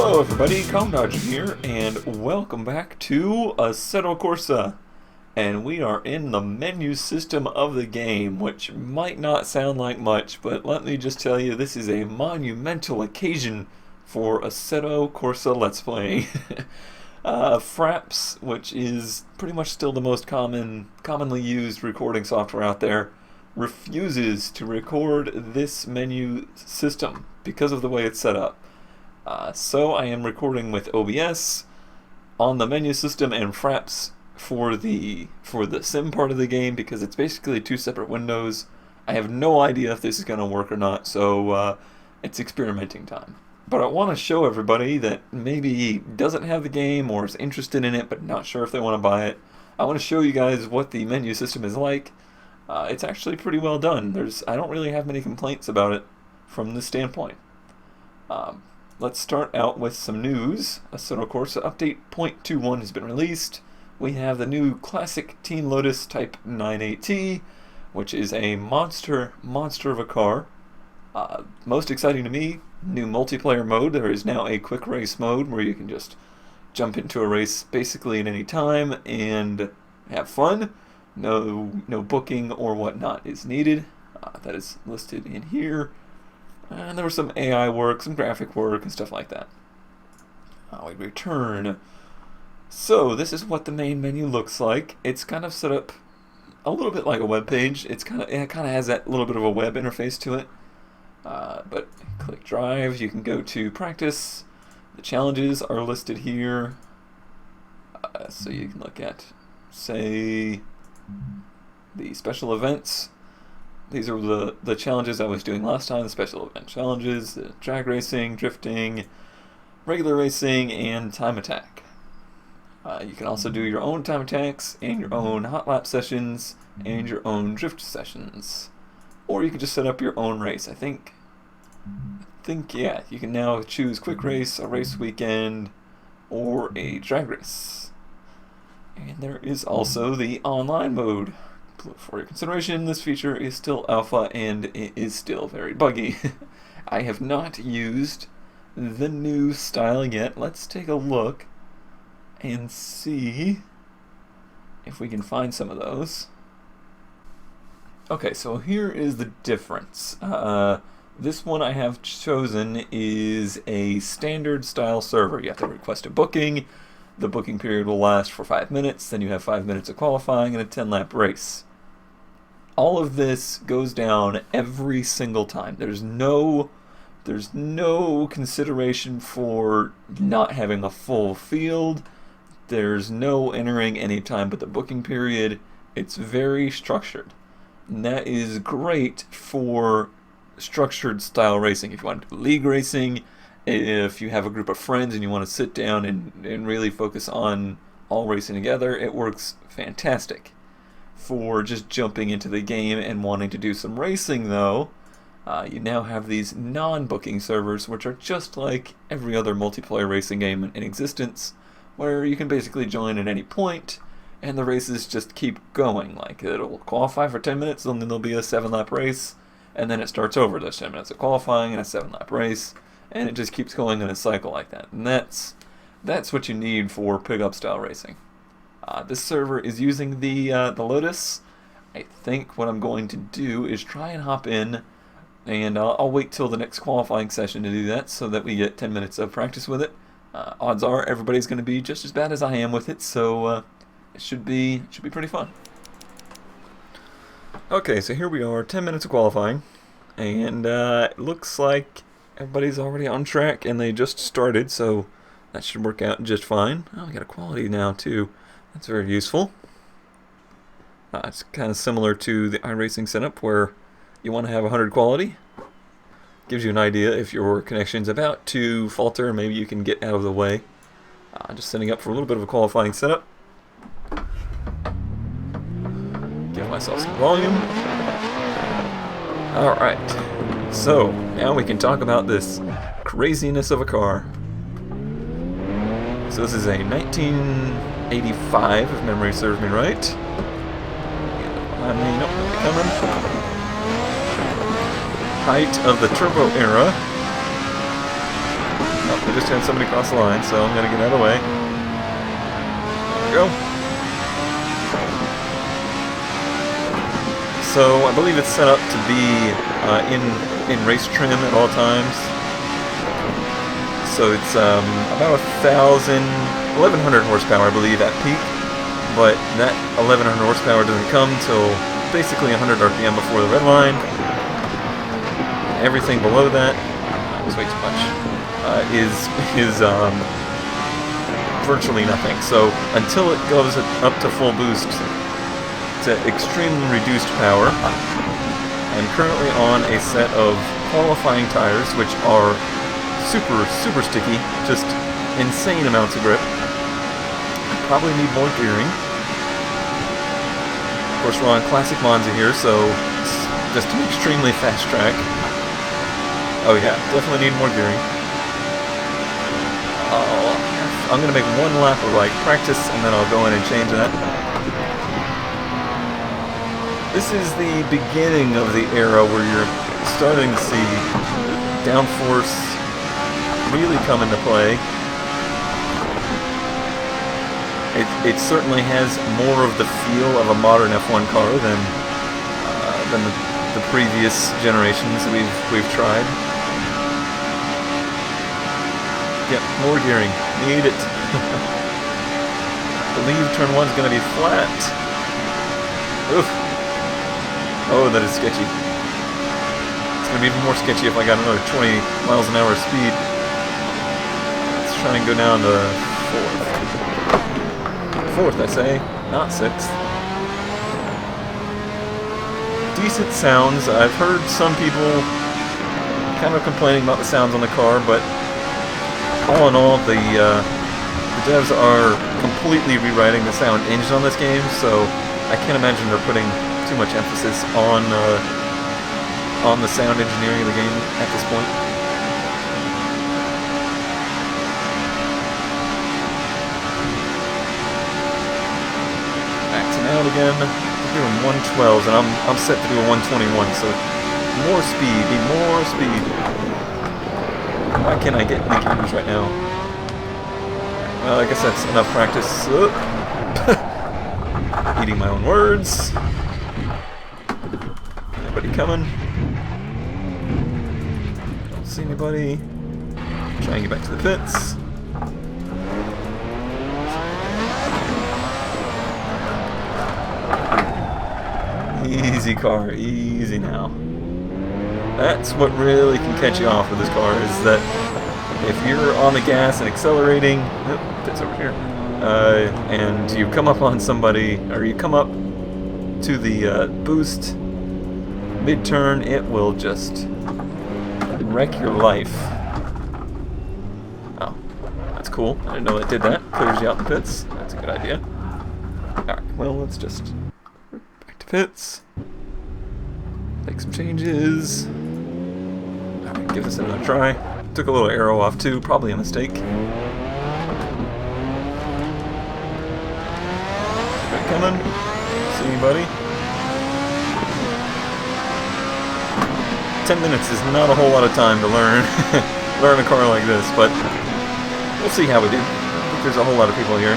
Hello everybody, Dodging here, and welcome back to Assetto Corsa. And we are in the menu system of the game, which might not sound like much, but let me just tell you, this is a monumental occasion for Assetto Corsa Let's Play. Fraps, which is pretty much still the most commonly used recording software out there, refuses to record this menu system because of the way it's set up. So I am recording with OBS on the menu system and Fraps for the sim part of the game because it's basically two separate windows. I have no idea if this is going to work or not, so it's experimenting time. But I want to show everybody that maybe doesn't have the game or is interested in it but not sure if they want to buy it. I want to show you guys what the menu system is like. It's actually pretty well done. I don't really have many complaints about it from this standpoint. Let's start out with some news. Assetto Corsa Update 0.21 has been released. We have the new classic Team Lotus Type 98T, which is a monster of a car. Most exciting to me, new multiplayer mode. There is now a quick race mode where you can just jump into a race basically at any time and have fun. No booking or whatnot is needed. That is listed in here. And there was some AI work, some graphic work, and stuff like that. We return. So this is what the main menu looks like. It's kind of set up a little bit like a web page. It kind of has that little bit of a web interface to it. But click drive. You can go to practice. The challenges are listed here. So you can look at, say, the special events. These are the challenges I was doing last time, the special event challenges, the drag racing, drifting, regular racing, and time attack. You can also do your own time attacks, and your own hot lap sessions, and your own drift sessions. Or you can just set up your own race. I think yeah, you can now choose quick race, a race weekend, or a drag race. And there is also the online mode. For your consideration, this feature is still alpha and it is still very buggy. I have not used the new style yet. Let's take a look and see if we can find some of those. Okay, so here is the difference. This one I have chosen is a standard style server. You have to request a booking. The booking period will last for 5 minutes. Then you have 5 minutes of qualifying and a 10-lap race. All of this goes down every single time. There's no consideration for not having a full field. There's no entering any time but the booking period. It's very structured. And that is great for structured style racing. If you want to do league racing, if you have a group of friends and you want to sit down and really focus on all racing together, it works fantastic. For just jumping into the game and wanting to do some racing, though, you now have these non-booking servers, which are just like every other multiplayer racing game in existence, where you can basically join at any point, and the races just keep going. Like, it'll qualify for 10 minutes, and then there'll be a 7-lap race, and then it starts over. There's 10 minutes of qualifying and a 7-lap race, and it just keeps going in a cycle like that. And that's what you need for pick-up style racing. This server is using the Lotus. I think what I'm going to do is try and hop in, and I'll wait till the next qualifying session to do that so that we get 10 minutes of practice with it. Odds are everybody's going to be just as bad as I am with it, so it should be pretty fun. Okay, so here we are, 10 minutes of qualifying, and it looks like everybody's already on track, and they just started, so that should work out just fine. Oh, we got a quality now, too. That's very useful. It's kind of similar to the iRacing setup where you want to have 100 quality. Gives you an idea if your connection's about to falter, maybe you can get out of the way. Just setting up for a little bit of a qualifying setup. Give myself some volume. Alright, so now we can talk about this craziness of a car. So this is a 1985, if memory serves me right. Nope, coming. Height of the turbo era. Oh, I just had somebody cross the line, so I'm gonna get out of the way. There we go. So I believe it's set up to be in race trim at all times. So it's about 1,100 horsepower, I believe, at peak. But that 1,100 horsepower doesn't come till basically 100 RPM before the red line. Everything below that, that was way too much, is virtually nothing. So until it goes up to full boost, it's at extremely reduced power. I'm currently on a set of qualifying tires, which are super, super sticky, just insane amounts of grip. Probably need more gearing. Of course, we're on classic Monza here, so it's just an extremely fast track. Oh yeah, definitely need more gearing. Oh, I'm gonna make one lap of like practice, and then I'll go in and change that. This is the beginning of the era where you're starting to see downforce really come into play. It certainly has more of the feel of a modern F1 car than the previous generations we've tried. Yep, more gearing. Need it. I believe turn 1's going to be flat. Oof. Oh, that is sketchy. It's going to be even more sketchy if I got another 20 miles an hour speed. Let's try and go down to 4th. 4th, I say, not 6th. Decent sounds. I've heard some people kind of complaining about the sounds on the car, but all in all, the devs are completely rewriting the sound engine on this game, so I can't imagine they're putting too much emphasis on the sound engineering of the game at this point. Maxing out again. I'm doing 112s, and I'm set to do a 121. So more speed, need more speed. Why can't I get any gears right now? Well, I guess that's enough practice. Eating my own words. Anybody coming? Don't see anybody. Try and get back to the pits. Easy car, easy now. That's what really can catch you off with this car, is that if you're on the gas and accelerating, pits over here, and you come up on somebody, or you come up to the boost mid-turn, it will just wreck your life. Oh, that's cool. I didn't know it did that. Clears you out the pits. That's a good idea. Alright, well, let's just back to pits. Make some changes. Alright, give this another try. Took a little arrow off too, probably a mistake. Anybody coming? See anybody? 10 minutes is not a whole lot of time to learn a car like this, but we'll see how we do. I think there's a whole lot of people here.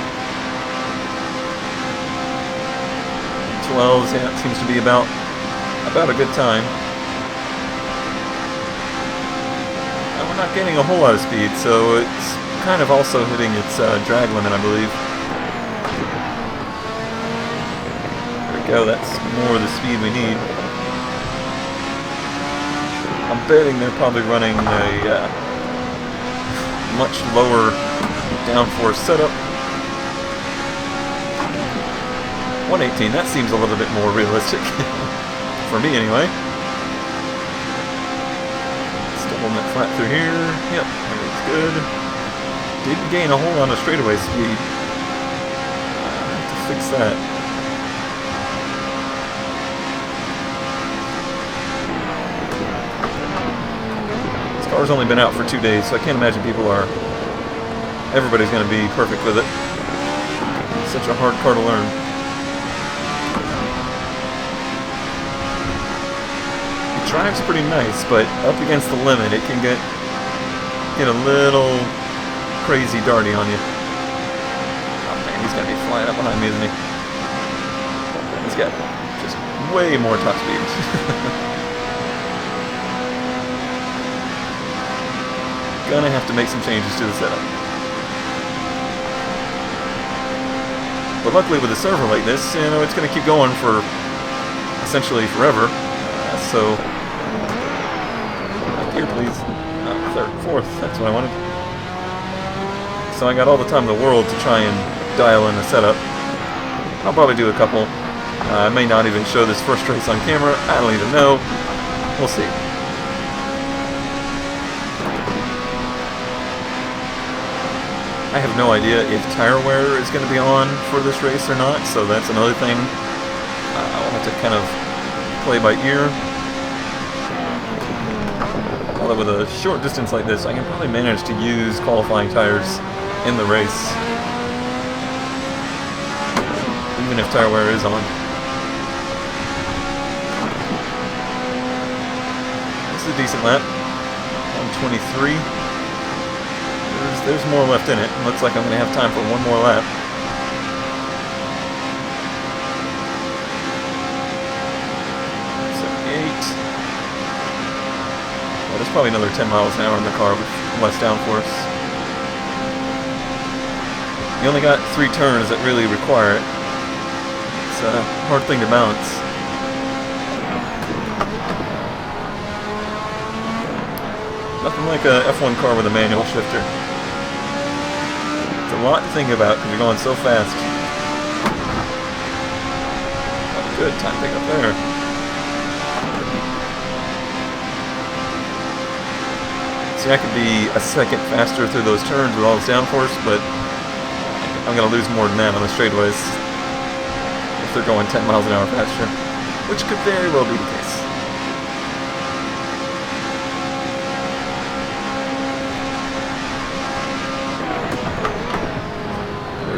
12s, yeah, it seems to be about a good time. And we're not getting a whole lot of speed, so it's kind of also hitting its drag limit, I believe. There we go, that's more of the speed we need. I'm betting they're probably running a much lower downforce setup. 118, that seems a little bit more realistic. For me, anyway. Still holding it flat through here. Yep, everything's good. Didn't gain a whole lot of straightaway speed. I have to fix that. This car's only been out for 2 days, so I can't imagine everybody's going to be perfect with it. It's such a hard car to learn. Drives pretty nice, but up against the limit, it can get a little crazy darty on you. Oh man, he's gonna be flying up behind me, isn't he? He's got just way more top speed. Gonna have to make some changes to the setup. But luckily with a server like this, you know, it's gonna keep going for essentially forever. So, up here please. Third, fourth, that's what I wanted. So I got all the time in the world to try and dial in the setup. I'll probably do a couple. I may not even show this first race on camera. I don't even know. We'll see. I have no idea if tire wear is going to be on for this race or not, so that's another thing. I'll have to kind of play by ear. Although with a short distance like this, I can probably manage to use qualifying tires in the race, even if tire wear is on. This is a decent lap. 123. There's more left in it. Looks like I'm going to have time for one more lap. Well, there's probably another 10 miles an hour in the car with less downforce. You only got 3 turns that really require it. It's a hard thing to balance. Nothing like a F1 car with a manual shifter. It's a lot to think about because you're going so fast. Oh, good time pick up there. See, I could be a second faster through those turns with all this downforce, but I'm going to lose more than that on the straightaways if they're going 10 miles an hour faster, which could very well be the case.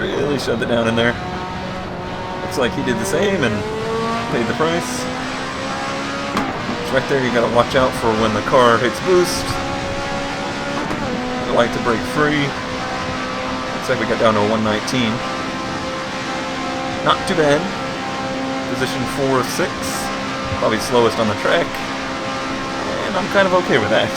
Really shoved it down in there. Looks like he did the same and paid the price. It's right there, you got to watch out for when the car hits boost. Like to break free. Looks like we got down to a 119. Not too bad. Position 4 of 6. Probably slowest on the track. And I'm kind of okay with that.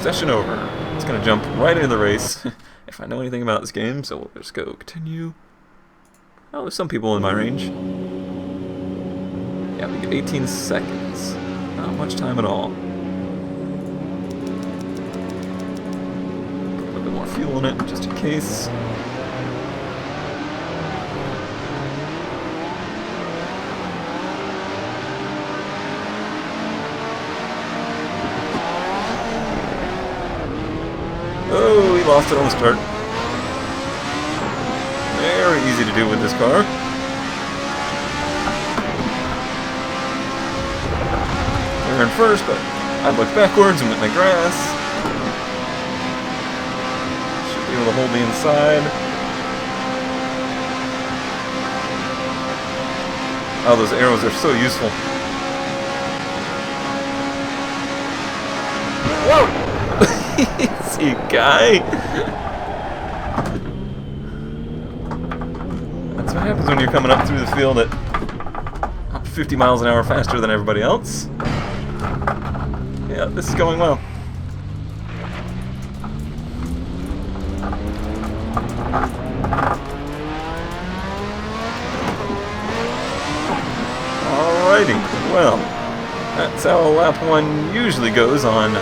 Session over. It's going to jump right into the race. If I know anything about this game, so we'll just go continue. Oh, there's some people in my range. Yeah, we get 18 seconds. Not much time at all. Put a little bit more fuel in it, just in case. Oh, he lost it on the start. Very easy to do with this car. We're in first, but I looked backwards and went in the grass. Should be able to hold the inside. Oh, those arrows are so useful. Whoa! Easy guy. That's what happens when you're coming up through the field at 50 miles an hour faster than everybody else. Yeah, this is going well. Alrighty, well, that's how lap 1 usually goes on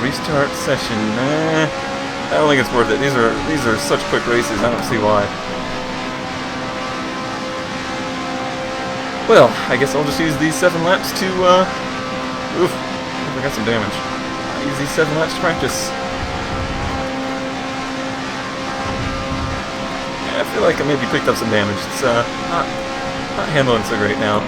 restart session. Nah, I don't think it's worth it. These are such quick races. I don't see why. Well, I guess I'll just use these 7 laps to oof, I got some damage. I'll use these 7 laps to practice. Yeah, I feel like I maybe picked up some damage. It's not handling so great now.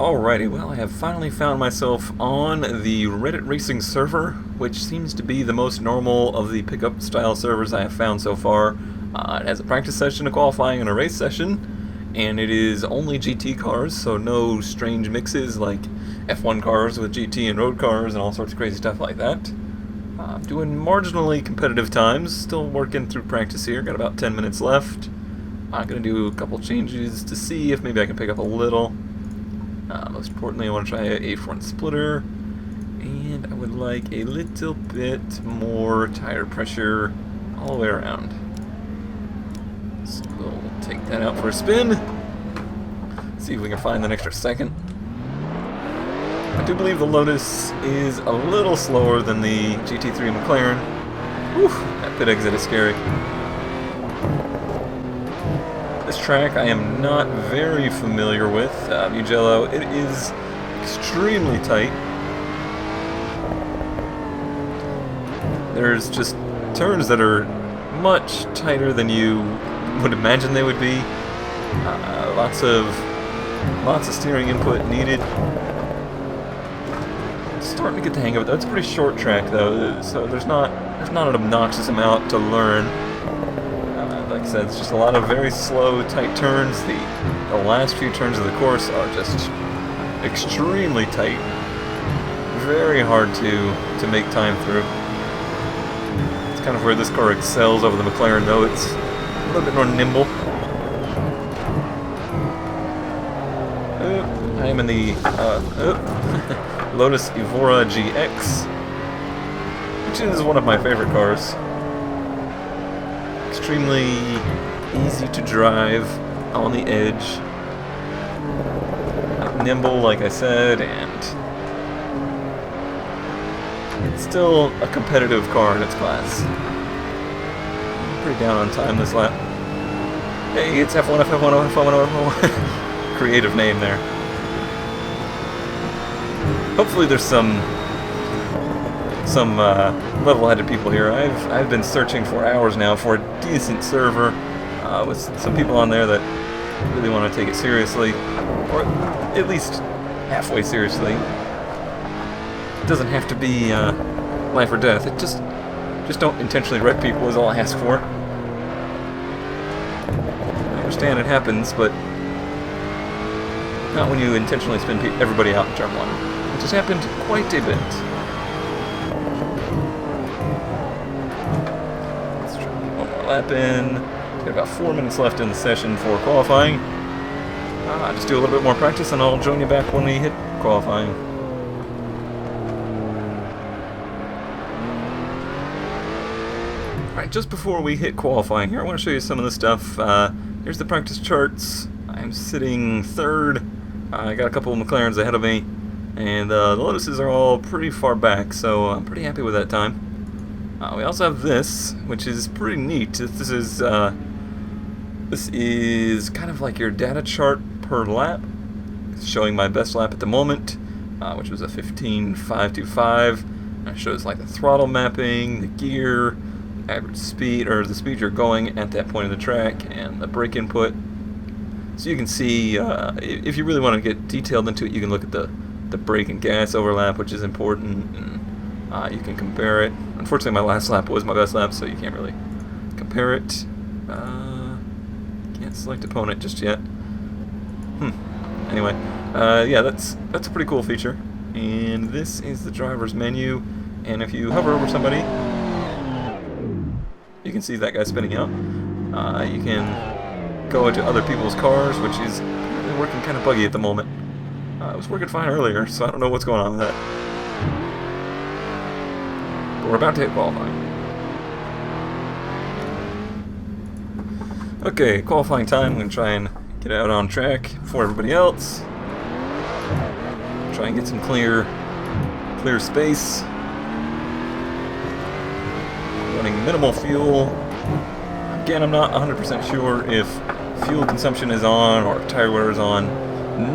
Alrighty, well, I have finally found myself on the Reddit Racing server, which seems to be the most normal of the pickup style servers I have found so far. It has a practice session, a qualifying, and a race session, and it is only GT cars, so no strange mixes like F1 cars with GT and road cars and all sorts of crazy stuff like that. I'm doing marginally competitive times, still working through practice here, got about 10 minutes left. I'm going to do a couple changes to see if maybe I can pick up a little. Most importantly, I want to try a front splitter, and I would like a little bit more tire pressure all the way around. So we'll take that out for a spin, see if we can find an extra second. I do believe the Lotus is a little slower than the GT3 McLaren. Whew, that pit exit is scary. This track I am not very familiar with, Mugello. It is extremely tight. There's just turns that are much tighter than you would imagine they would be. Lots of steering input needed. Starting to get the hang of it though. It's a pretty short track though, so there's not an obnoxious amount to learn. Like I said, it's just a lot of very slow, tight turns. The last few turns of the course are just extremely tight. Very hard to make time through. It's kind of where this car excels over the McLaren, though. It's a little bit more nimble. I am in the Lotus Evora GX, which is one of my favorite cars. Extremely easy to drive, on the edge, nimble like I said, and it's still a competitive car in its class. I'm pretty down on time this lap. Hey, it's F1, F1, F1, F1. Creative name there. Hopefully there's some level-headed people here. I've been searching for hours now for a decent server with some people on there that really want to take it seriously, or at least halfway seriously. It doesn't have to be life or death. It just don't intentionally wreck people is all I ask for. I understand it happens, but not when you intentionally spin everybody out in turn one, which has happened quite a bit. Lap in. Got about 4 minutes left in the session for qualifying. Just do a little bit more practice and I'll join you back when we hit qualifying. Alright, just before we hit qualifying here, I want to show you some of the stuff. Here's the practice charts. I'm sitting third. I got a couple of McLarens ahead of me, and the Lotuses are all pretty far back, so I'm pretty happy with that time. We also have this, which is pretty neat. This is kind of like your data chart per lap. It's showing my best lap at the moment, which was a 15.525. It shows like the throttle mapping, the gear, average speed, or the speed you're going at that point of the track, and the brake input. So you can see, if you really want to get detailed into it, you can look at the brake and gas overlap, which is important, and you can compare it. Unfortunately, my last lap was my best lap, so you can't really compare it. Can't select opponent just yet. Anyway, yeah, that's a pretty cool feature. And this is the driver's menu. And if you hover over somebody, you can see that guy spinning out. You can go into other people's cars, which is working kind of buggy at the moment. It was working fine earlier, so I don't know what's going on with that. But we're about to hit qualifying. Okay, qualifying time. I'm going to try and get out on track before everybody else. Try and get some clear space. Running minimal fuel. Again, I'm not 100% sure if fuel consumption is on or tire wear is on.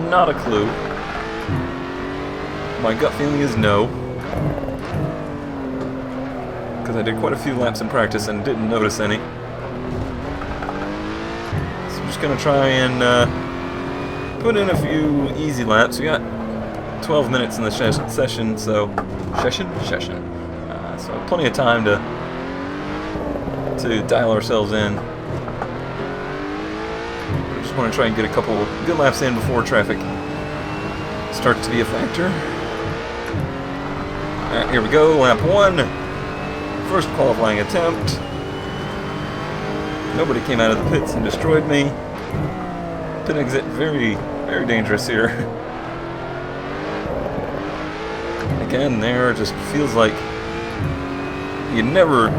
Not a clue. My gut feeling is no, because I did quite a few laps in practice and didn't notice any. So I'm just going to try and put in a few easy laps. We got 12 minutes in the session, so so plenty of time to dial ourselves in. We just want to try and get a couple good laps in before traffic starts to be a factor. Alright, here we go, lap 1. First qualifying attempt. Nobody came out of the pits and destroyed me. Pit exit, very, very dangerous here. Again, there just feels like you never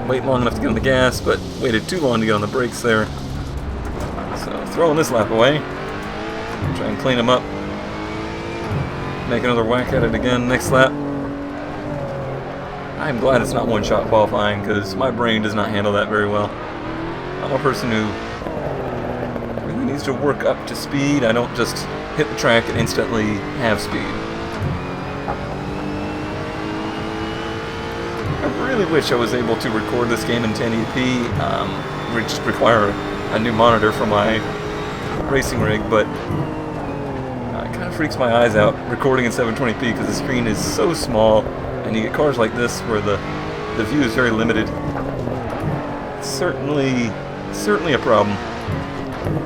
wait long enough to get on the gas, but waited too long to get on the brakes there. So throwing this lap away. Try and clean them up. Make another whack at it again next lap. I'm glad it's not one-shot qualifying, because my brain does not handle that very well. I'm a person who really needs to work up to speed. I don't just hit the track and instantly have speed. I really wish I was able to record this game in 1080p. We just require a new monitor for my racing rig, but it kind of freaks my eyes out recording in 720p because the screen is so small, and you get cars like this where the view is very limited. It's certainly a problem.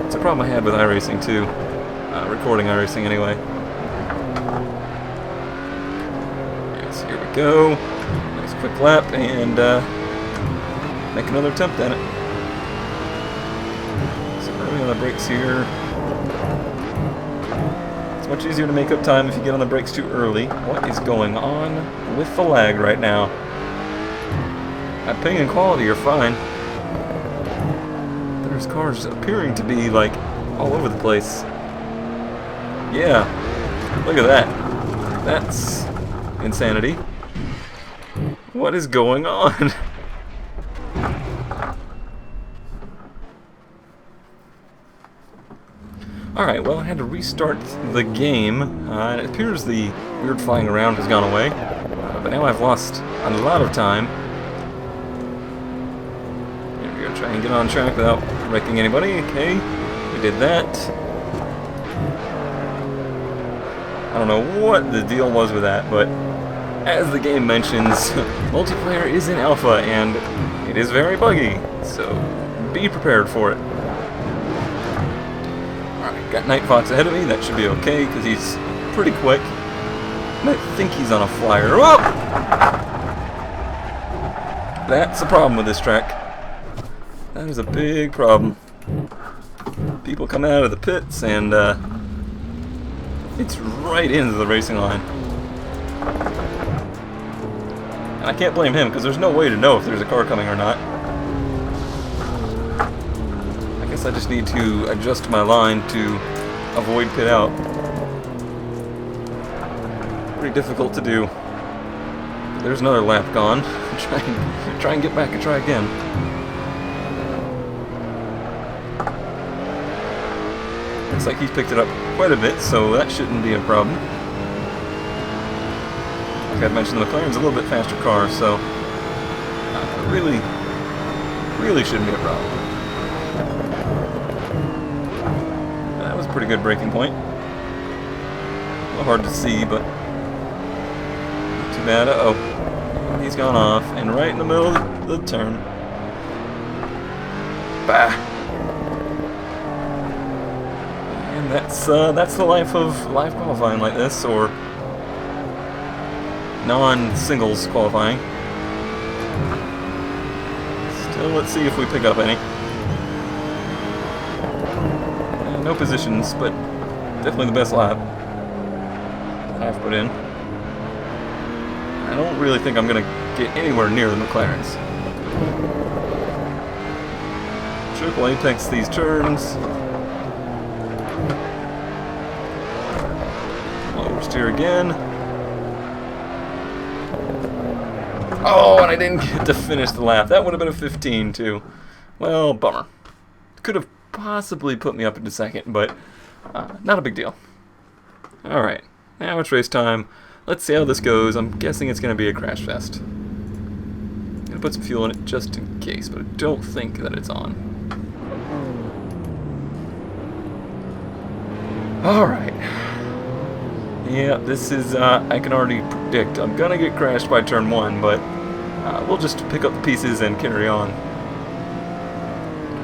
It's a problem I had with iRacing too, recording iRacing anyway. Yes, here we go. Nice quick lap, and make another attempt at it. So early on the brakes here. It's much easier to make up time if you get on the brakes too early. What is going on with the lag right now? At ping and quality are fine. There's cars appearing to be, like, all over the place. Yeah, look at that. That's insanity. What is going on? Alright, well, I had to restart the game. It appears the weird flying around has gone away. But now I've lost a lot of time. Here we go, try and get on track without wrecking anybody. Okay, we did that. I don't know what the deal was with that, but as the game mentions, multiplayer is in alpha and it is very buggy, so be prepared for it. Alright, got Night Fox ahead of me. That should be okay because he's pretty quick. And I think he's on a flyer. Whoa! That's the problem with this track. That is a big problem. People come out of the pits and it's right into the racing line. And I can't blame him because there's no way to know if there's a car coming or not. I guess I just need to adjust my line to avoid pit out. Pretty difficult to do. There's another lap gone. try and get back and try again. Looks like he's picked it up quite a bit, so that shouldn't be a problem. Like I mentioned, the McLaren's a little bit faster car, so really shouldn't be a problem. That was a pretty good braking point. A little hard to see, but not too bad. Uh-oh. He's gone off, and right in the middle of the turn. Bah! And that's the life of live qualifying like this, or non-singles qualifying. Still, let's see if we pick up any. No positions, but definitely the best lap I've put in. I don't really think I'm going to get anywhere near the McLarens. Triple apex these turns. Oversteer again. Oh, and I didn't get to finish the lap. That would have been a 15 too. Well, bummer. Could have possibly put me up into second, but not a big deal. Alright, now it's race time. Let's see how this goes. I'm guessing it's going to be a crash fest. I'm going to put some fuel in it just in case, but I don't think that it's on. Alright. Yeah, this is, I can already predict I'm gonna get crashed by turn 1, but we'll just pick up the pieces and carry on.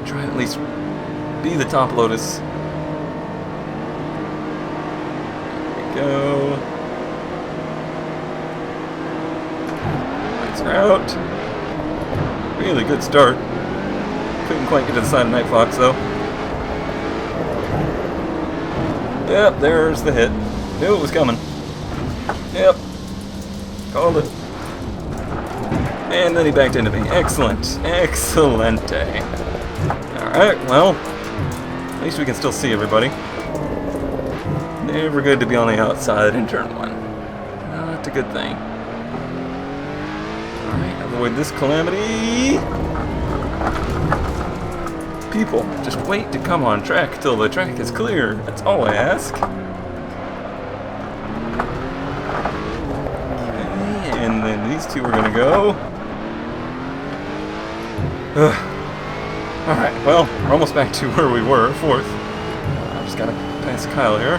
Try and at least be the top Lotus. There we go. Lights are out. Really good start. Couldn't quite get to the side of Night Fox, though. Yep, there's the hit. Knew it was coming. Yep. Called it. And then he backed into me. Excellent. Excellente. Alright, well, at least we can still see everybody. Never good to be on the outside in turn 1. Not a good thing. Alright, avoid this calamity. People, just wait to come on track till the track is clear. That's all I ask. Okay, and then these two are gonna go. Alright, well, we're almost back to where we were, 4th. I just gotta pass Kyle here.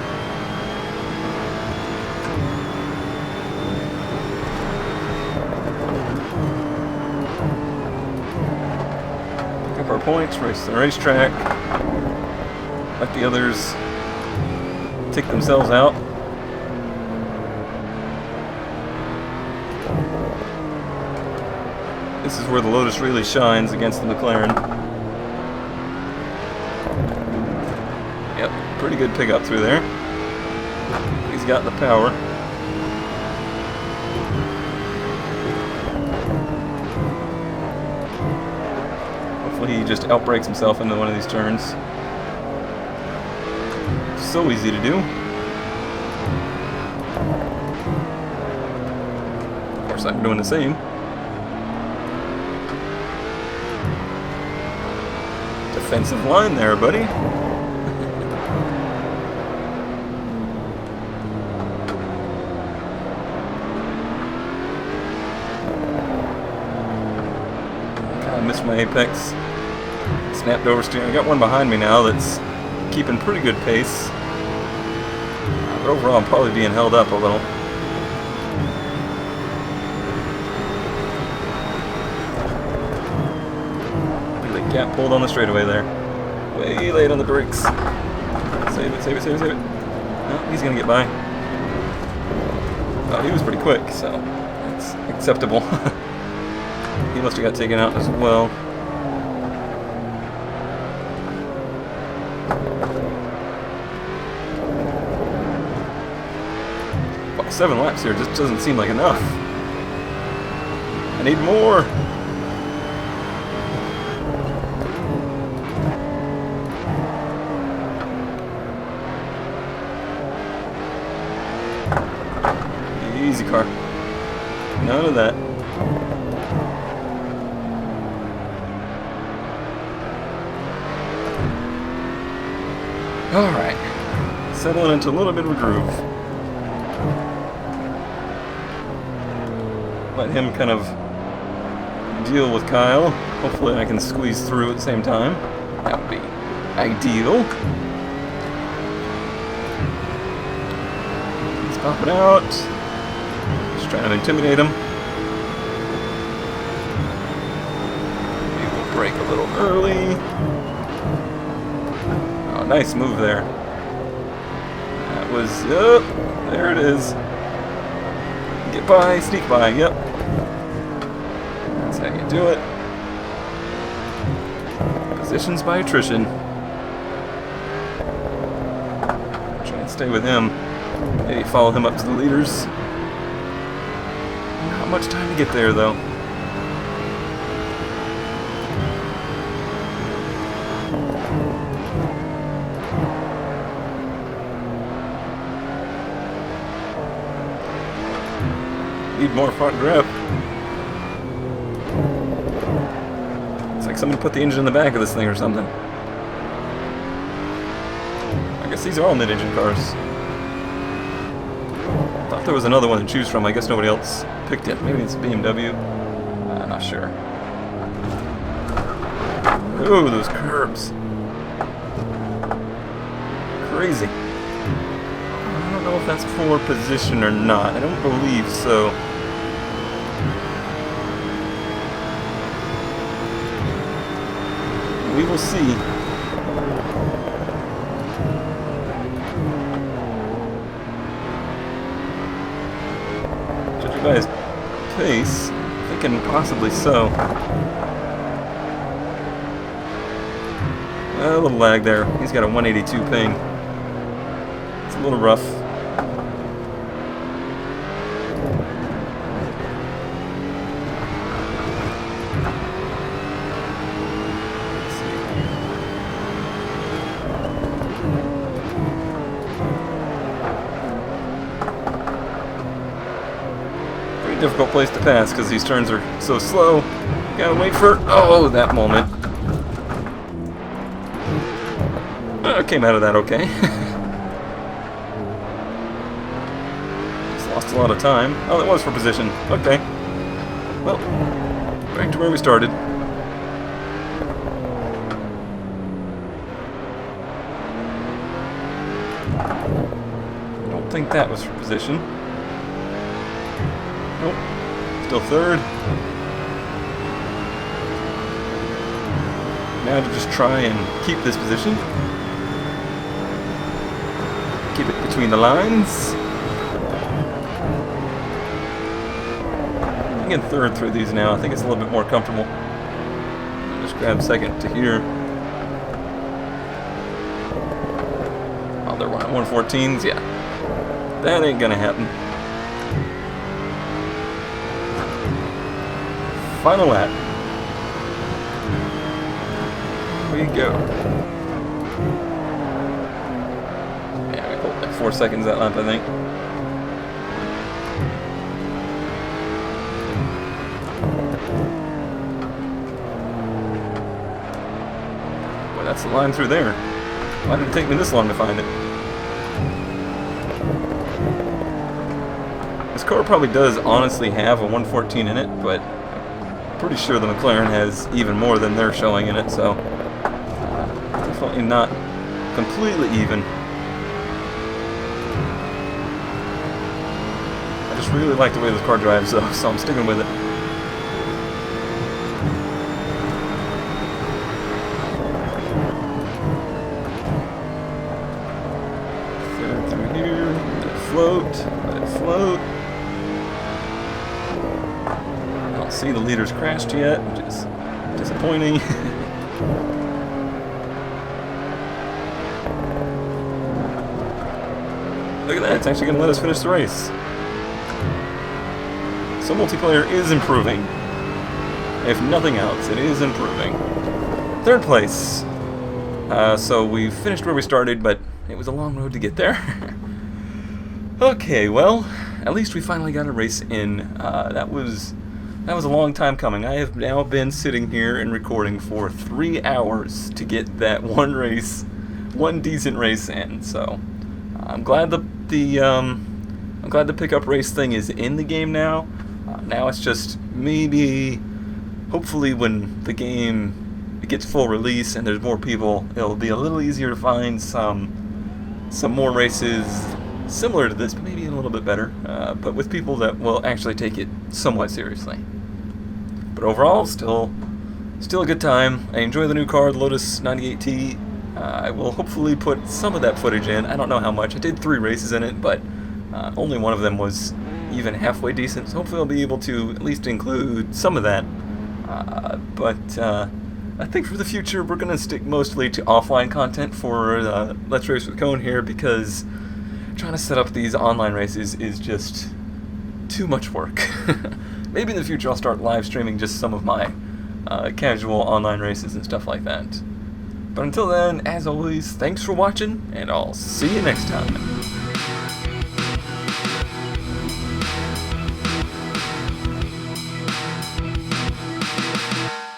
Pick up our points, race the racetrack. Let the others take themselves out. This is where the Lotus really shines against the McLaren. Yep, pretty good pickup through there. He's got the power. Hopefully he just outbrakes himself into one of these turns. So easy to do. Of course I'm doing the same. Defensive line there, buddy. I missed my apex. Snapped oversteering. I got one behind me now that's keeping pretty good pace. But overall, I'm probably being held up a little. Really gap pulled on the straightaway there. Way late on the brakes. Save it, save it, save it, save it. Oh, he's gonna get by. Oh, he was pretty quick, so that's acceptable. He must have got taken out as well. Well, 7 laps here just doesn't seem like enough. I need more. Easy car. None of that. Alright. Settling into a little bit of a groove. Let him kind of deal with Kyle. Hopefully I can squeeze through at the same time. That would be ideal. He's popping out. Just trying to intimidate him. Maybe we'll brake a little early. Oh, nice move there. That was, there it is. Get by, sneak by, yep. That's how you do it. Positions by attrition. Try and stay with him. Maybe follow him up to the leaders. Not much time to get there, though. Need more front grip. It's like somebody put the engine in the back of this thing or something. I guess these are all mid-engine cars. I thought there was another one to choose from. I guess nobody else picked it. Maybe it's BMW. I'm not sure. Ooh, those curbs. Crazy. don't know if that's for position or not. I don't believe so. We will see. Judging by his pace, thinking possibly so. A little lag there. He's got a 182 ping. It's a little rough. Pretty difficult place to pass because these turns are so slow. Gotta wait for, oh, that moment. Came out of that okay. Just lost a lot of time. Oh, that was for position. Okay. Well, back to where we started. I don't think that was for position. Nope. Still third. Now to just try and keep this position. Keep it between the lines. I'm getting third through these now. I think it's a little bit more comfortable. I'll just grab second to here. Oh, they're running 114s? Yeah. That ain't gonna happen. Final lap. Here we go. 4 seconds that lap, I think. Well, that's the line through there. Why did it take me this long to find it? This car probably does honestly have a 114 in it, but I'm pretty sure the McLaren has even more than they're showing in it, so definitely not completely even. I just really like the way this car drives, though, so I'm sticking with it. Third through here, let it float, let it float. I don't see the leaders crashed yet, which is disappointing. Look at that, it's actually going to let us finish the race. So multiplayer is improving. If nothing else, it is improving. Third place. So we finished where we started, but it was a long road to get there. Okay, well, at least we finally got a race in. That was a long time coming. I have now been sitting here and recording for 3 hours to get that one decent race in. So I'm glad I'm glad the pickup race thing is in the game now. Now it's just maybe, hopefully when the game gets full release and there's more people, it'll be a little easier to find some more races similar to this, but maybe a little bit better, but with people that will actually take it somewhat seriously. But overall, still a good time. I enjoy the new car, the Lotus 98T. I will hopefully put some of that footage in. I don't know how much. I did 3 races in it, but only one of them was even halfway decent, so hopefully I'll be able to at least include some of that. But I think for the future we're going to stick mostly to offline content for Let's Race with Cone here, because trying to set up these online races is just too much work. Maybe in the future I'll start live streaming just some of my casual online races and stuff like that. But until then, as always, thanks for watching, and I'll see you next time.